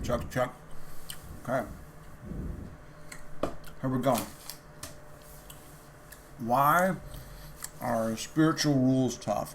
Check, check. Okay. Here we go. Why are spiritual rules tough?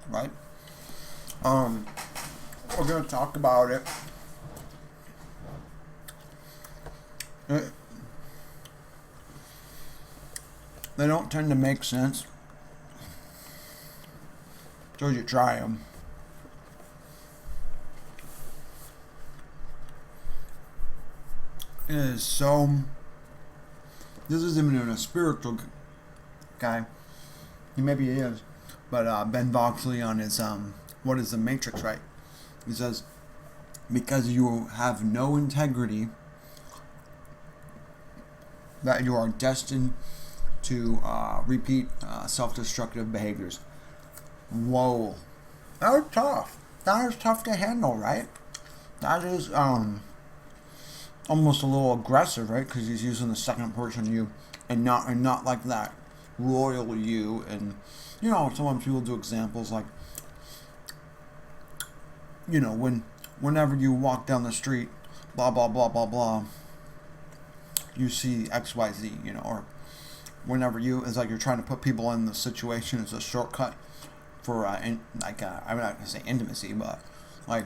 Right? We're going to talk about it. They don't tend to make sense until you try them. It is so. This isn't even a spiritual guy. Maybe he is, but Ben Voxley on his What is the Matrix, right? He says, because you have no integrity, that you are destined to repeat self-destructive behaviors. Whoa, that was tough. That is tough to handle, right? That is almost a little aggressive, right? Because he's using the second person you, and not like that royal you. And sometimes people do examples like, whenever you walk down the street, blah blah blah blah blah, you see XYZ, or whenever it's like you're trying to put people in the situation as a shortcut for I'm not gonna say intimacy, but like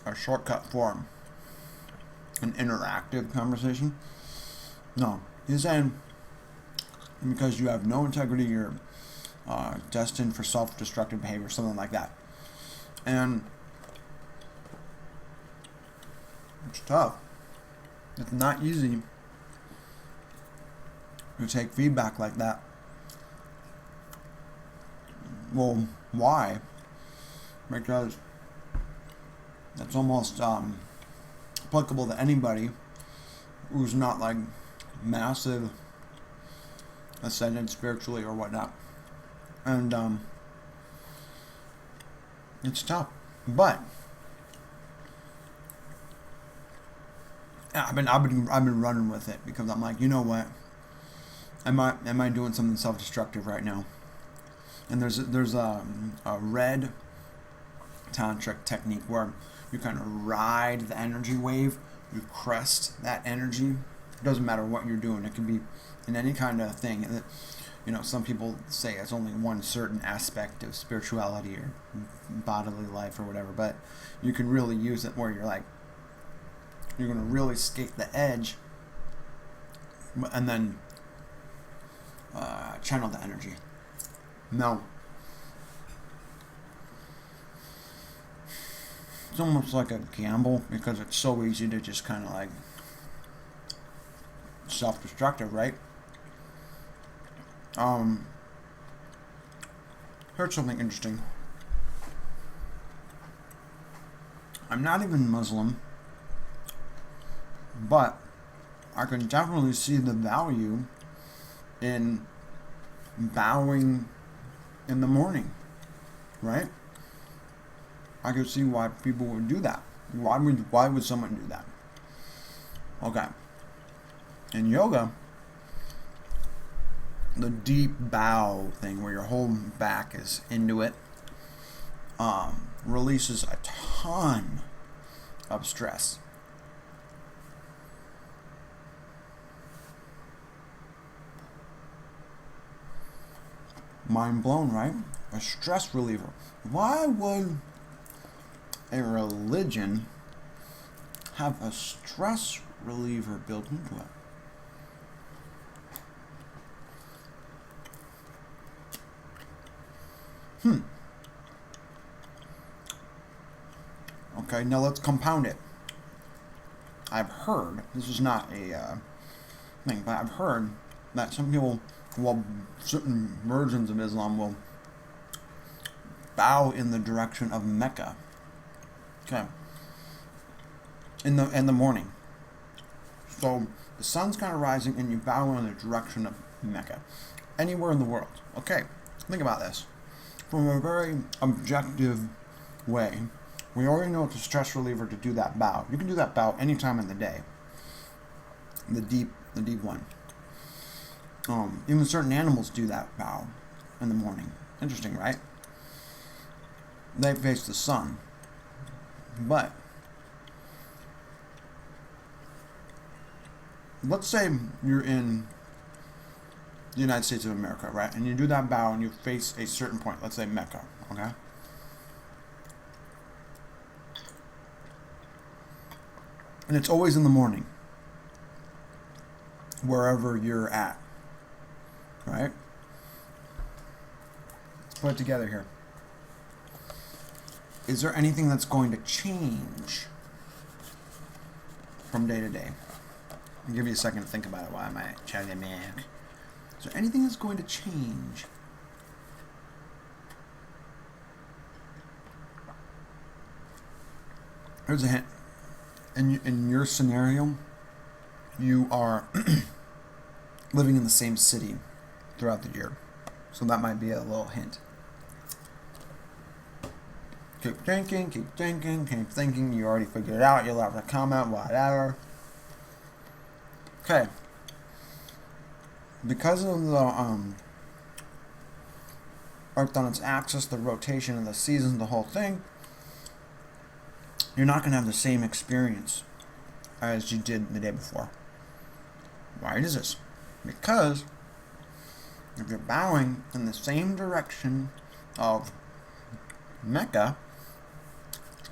a shortcut for an interactive conversation. No, he's saying because you have no integrity, you're destined for self-destructive behavior, something like that. And it's tough. It's not easy to take feedback like that. Well, why? Because that's almost applicable to anybody who's not like massive ascended spiritually or whatnot. And it's tough. But I've been running with it because I'm like, you know what? Am I doing something self-destructive right now? And there's a red tantric technique where you kind of ride the energy wave, you crest that energy. It doesn't matter what you're doing. It can be in any kind of thing. Some people say it's only one certain aspect of spirituality or bodily life or whatever, but you can really use it where you're like, you're going to really skate the edge and then channel the energy. No. It's almost like a gamble because it's so easy to just kind of like self-destructive, right? Heard something interesting. I'm not even Muslim, but I can definitely see the value in bowing in the morning, right? I could see why people would do that. Why would someone do that? Okay. In yoga, the deep bow thing where your whole back is into it releases a ton of stress. Mind blown, right? A stress reliever. Why would a religion have a stress reliever built into it? Okay, now let's compound it. I've heard, this is not a thing, but I've heard that some people, certain versions of Islam will bow in the direction of Mecca. Okay. In the morning. So the sun's kind of rising and you bow in the direction of Mecca. Anywhere in the world. Okay, think about this. From a very objective way, we already know it's a stress reliever to do that bow. You can do that bow any time in the day. The deep one. Even certain animals do that bow in the morning. Interesting, right? They face the sun. But let's say you're in the United States of America, right? And you do that bow and you face a certain point, let's say Mecca, okay? And it's always in the morning, wherever you're at, right? Let's put it together here. Is there anything that's going to change from day to day? I'll give you a second to think about it while I'm chatting back. Is there anything that's going to change? Here's a hint. In your scenario, you are living in the same city throughout the year. So that might be a little hint. Keep thinking, keep thinking, keep thinking. You already figured it out. You'll have to comment, whatever. Okay. Because of the Earth on its axis, the rotation of the seasons, the whole thing, you're not going to have the same experience as you did the day before. Why is this? Because if you're bowing in the same direction of Mecca,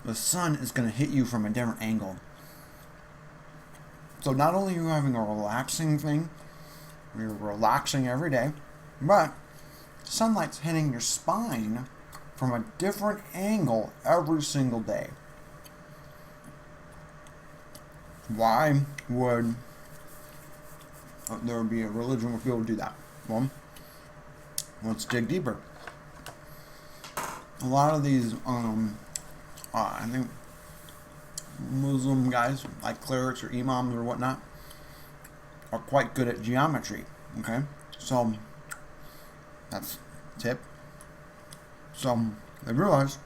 the sun is going to hit you from a different angle. So not only are you having a relaxing thing, you're relaxing every day, but sunlight's hitting your spine from a different angle every single day. Why would there be a religion where people do that? Well, let's dig deeper. A lot of these, I think, Muslim guys, like clerics or imams or whatnot, are quite good at geometry, okay? So, that's a tip. So, they realize,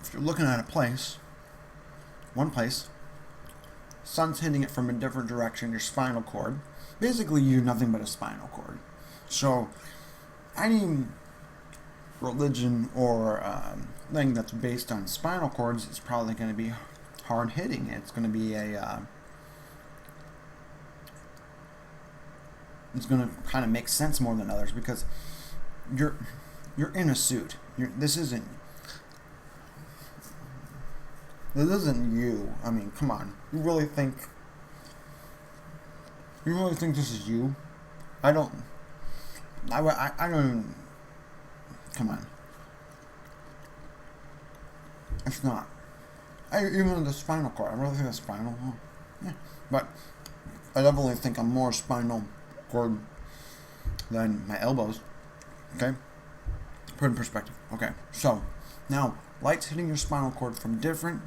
if you're looking at a place, one place, sun's hitting it from a different direction, your spinal cord. Basically, you're nothing but a spinal cord. So, any religion or thing that's based on spinal cords is probably going to be hard hitting. It's going to be it's going to kind of make sense more than others because you're in a suit. This isn't you. I mean, come on. You really think this is you? I don't even, come on. It's not. Even the spinal cord. I really think it's spinal. Oh, yeah. But I definitely think I'm more spinal cord than my elbows. Okay? Put in perspective. Okay. So, now, light's hitting your spinal cord from different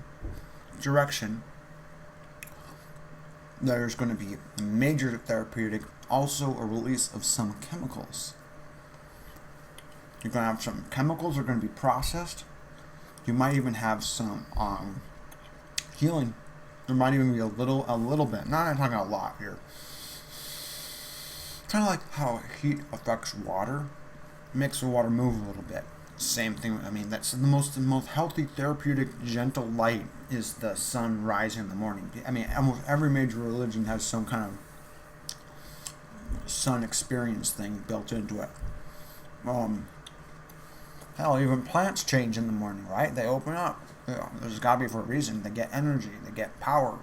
direction. There's going to be a major therapeutic, also a release of some chemicals. You're going to have some chemicals that are going to be processed. You might even have some healing. There might even be a little bit. I'm talking a lot here. Kind of like how heat affects water. It makes the water move a little bit. Same thing. I mean, that's the most healthy, therapeutic, gentle light is the sun rising in the morning. I mean, almost every major religion has some kind of sun experience thing built into it. Hell, even plants change in the morning, right? They open up. There's got to be for a reason. They get energy. They get power.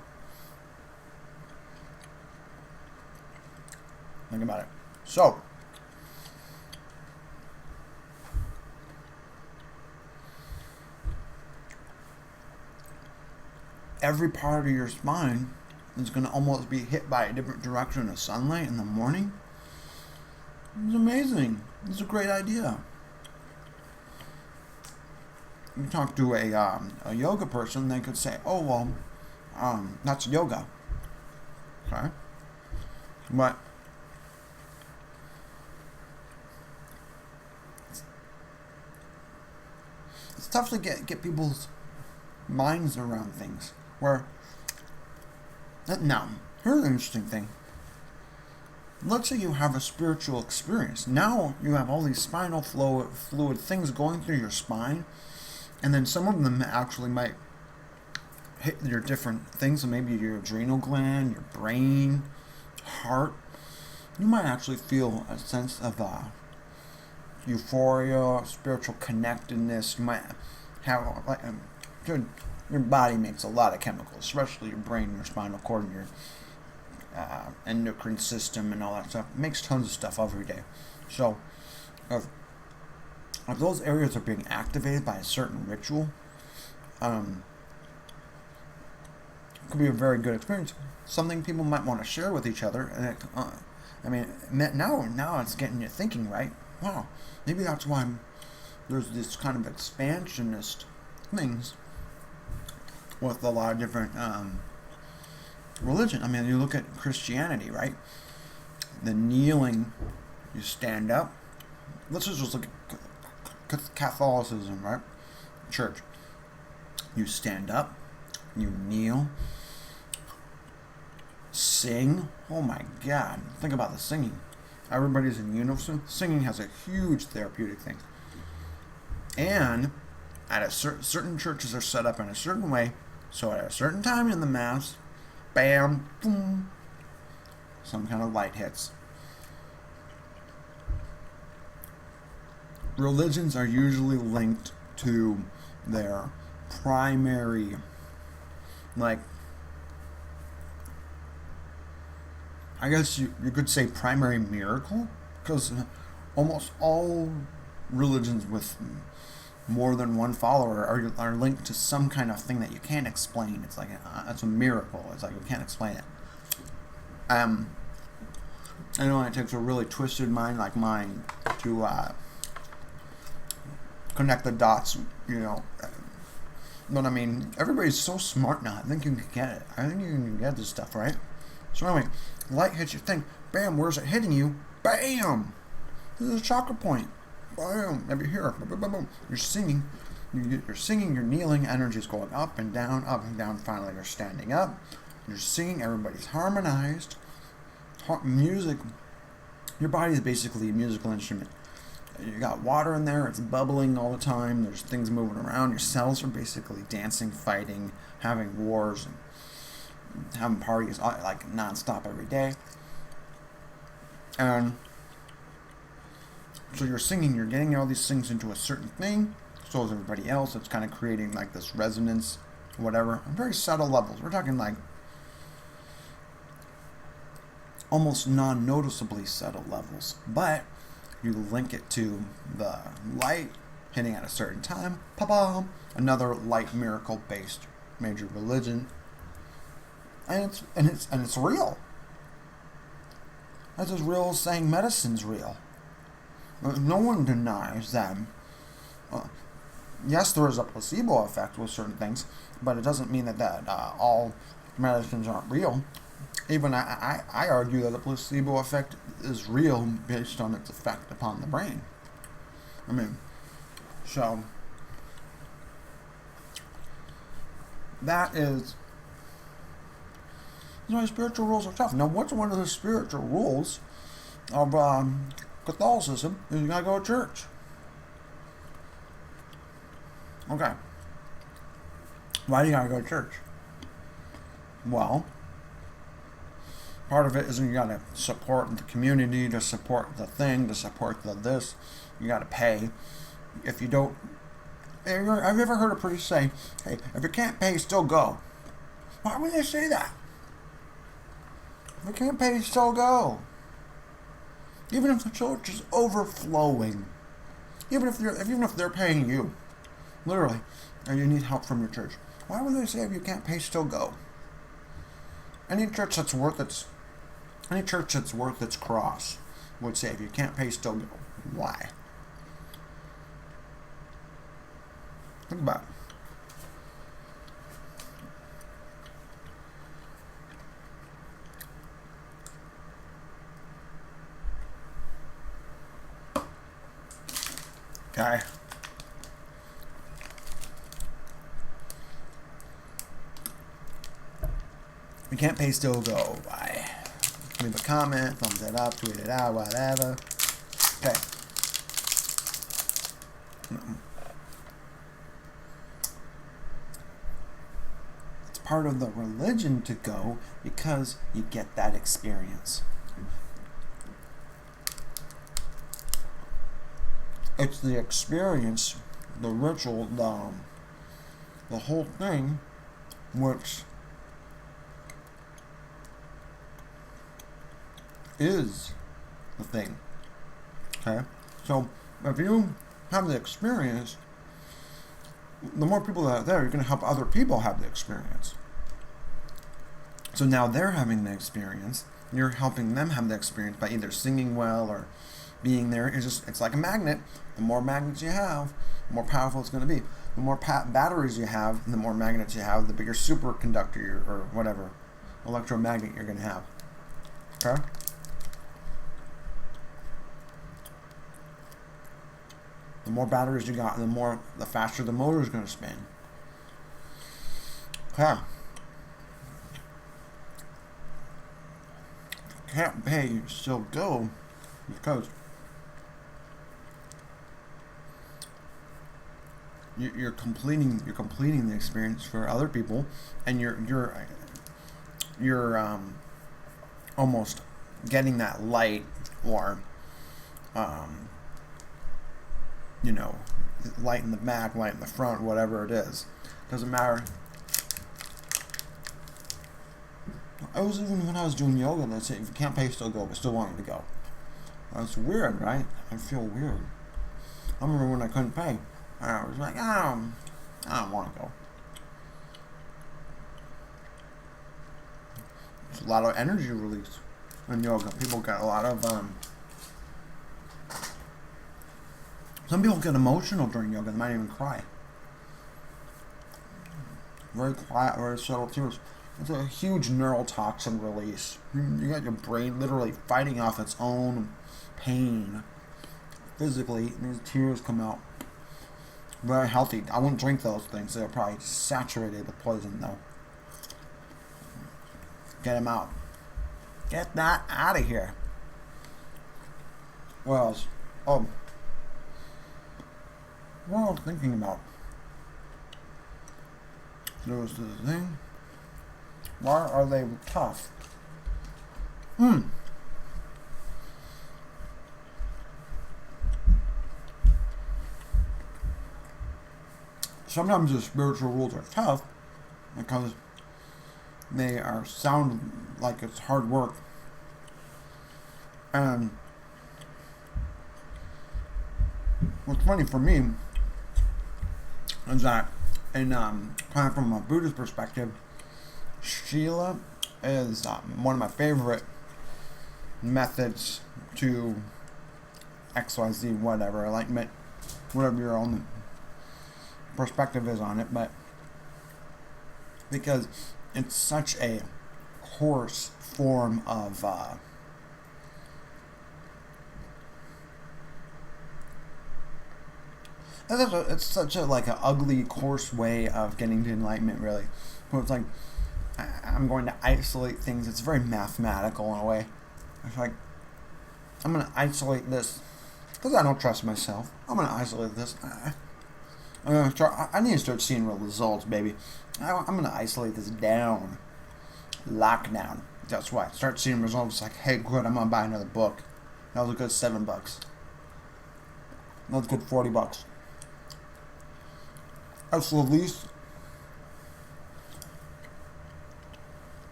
Think about it. So, every part of your spine is going to almost be hit by a different direction of sunlight in the morning. It's amazing. It's a great idea. You talk to a yoga person, they could say, oh, well, that's yoga. Okay? But it's tough to get people's minds around things. Where, now, here's an interesting thing. Let's say you have a spiritual experience. Now you have all these spinal fluid things going through your spine, and then some of them actually might hit your different things, so maybe your adrenal gland, your brain, heart, you might actually feel a sense of euphoria, spiritual connectedness. You might have like your body makes a lot of chemicals, especially your brain, your spinal cord, and your endocrine system, and all that stuff. It makes tons of stuff every day. So, if those areas are being activated by a certain ritual, it could be a very good experience. Something people might want to share with each other, and now it's getting you thinking, right? Wow, maybe that's why there's this kind of expansionist things with a lot of different religion. I mean, you look at Christianity, right? The kneeling, you stand up. Let's just look at Catholicism, right? Church. You stand up, you kneel, sing. Oh my God! Think about the singing. Everybody's in unison. Singing has a huge therapeutic thing. And at a certain churches are set up in a certain way. So at a certain time in the mass, bam, boom, some kind of light hits. Religions are usually linked to their primary, like, I guess you could say primary miracle, because almost all religions with more than one follower are linked to some kind of thing that you can't explain. It's like it's a miracle. It's like you can't explain it. I know it takes a really twisted mind like mine to connect the dots. But I mean, everybody's so smart now. I think you can get it. I think you can get this stuff, right? So anyway, light hits your thing. Bam, where's it hitting you? Bam! This is a chakra point. Bam! Maybe here. Boom, boom, boom. You're singing. You're singing. You're kneeling. Energy's going up and down, up and down. Finally, you're standing up. You're singing. Everybody's harmonized. Music. Your body is basically a musical instrument. You got water in there. It's bubbling all the time. There's things moving around. Your cells are basically dancing, fighting, having wars, and having parties like nonstop every day. And so you're singing, you're getting all these things into a certain thing, so is everybody else. It's kind of creating like this resonance, whatever, on very subtle levels. We're talking like almost non-noticeably subtle levels, but you link it to the light hitting at a certain time, pa-bam, another light miracle based major religion. And it's real. That's as real as saying medicine's real. No one denies that. Yes, there is a placebo effect with certain things, but it doesn't mean that all medicines aren't real. Even I argue that the placebo effect is real based on its effect upon the brain. I mean, so that is why spiritual rules are tough. Now, what's one of the spiritual rules of Catholicism? Is you gotta go to church. Okay. Why do you gotta go to church? Well, part of it is you gotta support the community, to support the thing, to support the this. You gotta pay. If you don't, have you ever heard a priest say, "Hey, if you can't pay, still go"? Why would they say that? If you can't pay, still go. Even if the church is overflowing, even if they're paying you, literally, and you need help from your church, why would they say if you can't pay, still go? Any church that's worth its cross would say if you can't pay, still go. Why? Think about it. Okay. You can't pay, still go. Why? Leave a comment, thumbs it up, tweet it out, whatever. Okay. It's part of the religion to go because you get that experience. It's the experience, the ritual, the whole thing, which is the thing. Okay? So, if you have the experience, the more people that are there, you're going to help other people have the experience. So now they're having the experience, you're helping them have the experience by either singing well or being there. It's like a magnet. The more magnets you have, the more powerful it's going to be. The more batteries you have, and the more magnets you have, the bigger superconductor or whatever electromagnet you're going to have. Okay? The more batteries you got, the faster the motor is going to spin. Okay. If you can't pay, you still go because you're completing the experience for other people, and you're almost getting that light or light in the back, light in the front, whatever it is. Doesn't matter. I was even when I was doing yoga, they say if you can't pay, still go, but still wanted to go. That's weird, right? I feel weird. I remember when I couldn't pay. I was like, I don't want to go. There's a lot of energy release in yoga. People get a lot of some people get emotional during yoga. They might even cry. Very quiet, very subtle tears. It's a huge neurotoxin release. You got your brain literally fighting off its own pain physically, and these tears come out. Very healthy. I wouldn't drink those things. They're probably saturated with poison, though. Get them out. Get that out of here. What else? Oh. What was I thinking about? There was this thing. Why are they tough? Sometimes the spiritual rules are tough because they sound like it's hard work. And what's funny for me is that, kind of from a Buddhist perspective, Sheila is one of my favorite methods to XYZ, whatever, enlightenment, whatever your own perspective is on it, but because it's such a coarse form of it's such a an ugly, coarse way of getting to enlightenment, really. So it's like I'm going to isolate things. It's very mathematical in a way. It's like I'm going to isolate this because I don't trust myself. I'm going to isolate this. I need to start seeing real results, baby. I'm going to isolate this down. Lockdown. That's why. Start seeing results. Like, hey, good, I'm going to buy another book. That was a good $7. That was a good $40. That's the least.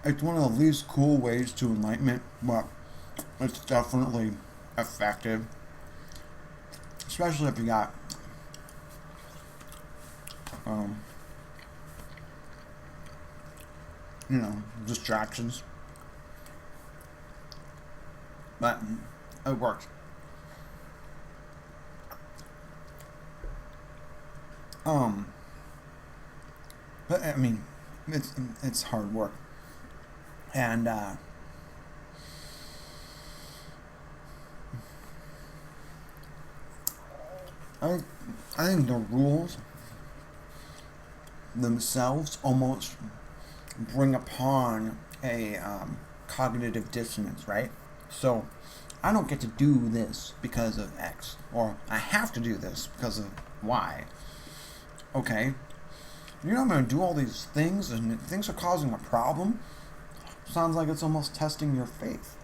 It's one of the least cool ways to enlightenment, but it's definitely effective. Especially if you got distractions. But it works. But I mean, it's hard work. And I think the rules themselves almost bring upon a cognitive dissonance, right? So I don't get to do this because of X, or I have to do this because of Y. okay, you're not going to do all these things and things are causing a problem. Sounds like it's almost testing your faith.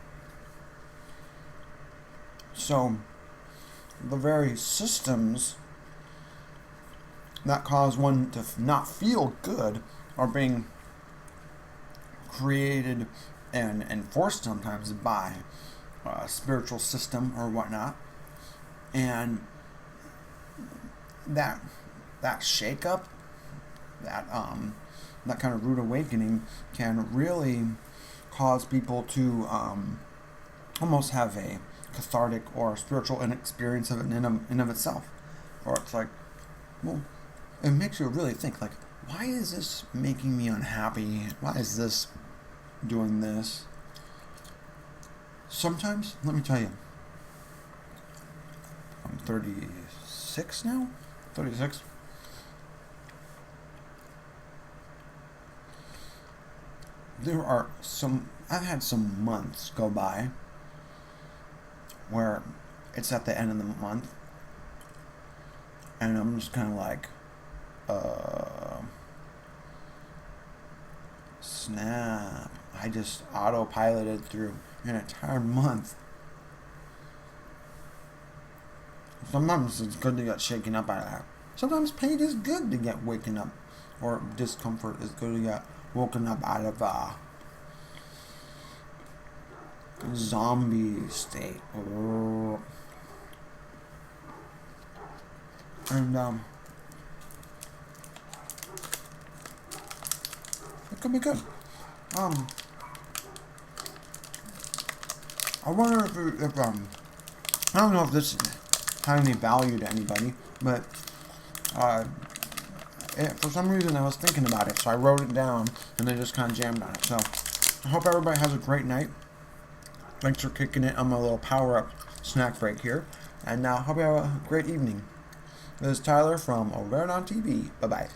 So, the very systems that cause one to not feel good are being created and enforced sometimes by a spiritual system or whatnot. And that shakeup, that kind of rude awakening can really cause people to almost have a cathartic or spiritual experience of it in of itself. Or it's like, well, it makes you really think, like, why is this making me unhappy? Why is this doing this? Sometimes, let me tell you, I'm 36 now? 36? I've had some months go by where it's at the end of the month and I'm just kind of like, snap. I just autopiloted through an entire month. Sometimes it's good to get shaken up out of that. Sometimes pain is good to get waken up, or discomfort is good to get woken up out of zombie state. And it could be good. I wonder if I don't know if this had any value to anybody, but for some reason I was thinking about it, so I wrote it down and then just kind of jammed on it. So I hope everybody has a great night. Thanks for kicking it on my little power-up snack break here, and hope you have a great evening. This is Tyler from overidonTV. Bye-bye.